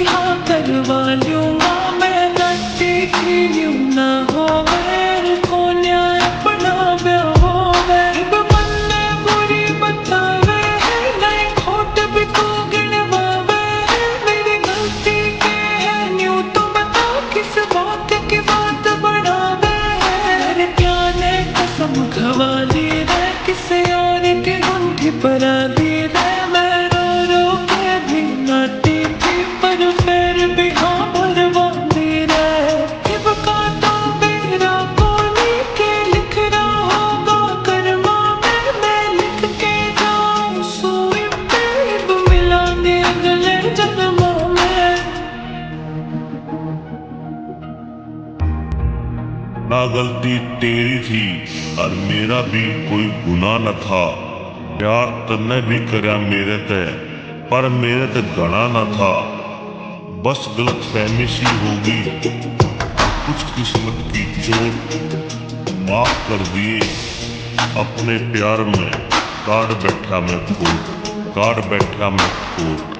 हाँ करवा लूँगा मैं नट्टी थी यूँ ना हो मेरे को न्याय अपना ब्याह हो गए मन में बुरी बतावे है नए खोट भी को गिनवावे है मेरी गलती के है न्यू तो बता किस बात की बात बढ़ावे है मेरे प्यार ने कसम खवा ली रे किसी और की गुंठी परा दी रे मैं रो रो के भी नाटी थी पर फिर भी हाँ भरवा दी रे इबका तो मेरा कोनी के लिख रहा होगा कर्मा में मैं लिख के जाऊँ सुई पे इब मिलांगे अगले जन्मों में। ना गलती तेरी थी और मेरा भी कोई गुनाह न था। प्यार तन्ने भी करया मेरे ते पर मेरे ते गणा न था। बस गलत फहमी सी होगी कुछ किस्मत की चोट। माफ कर दिए अपने प्यार में काट बैठा मैं खोट, काट बैठा मैं खोट।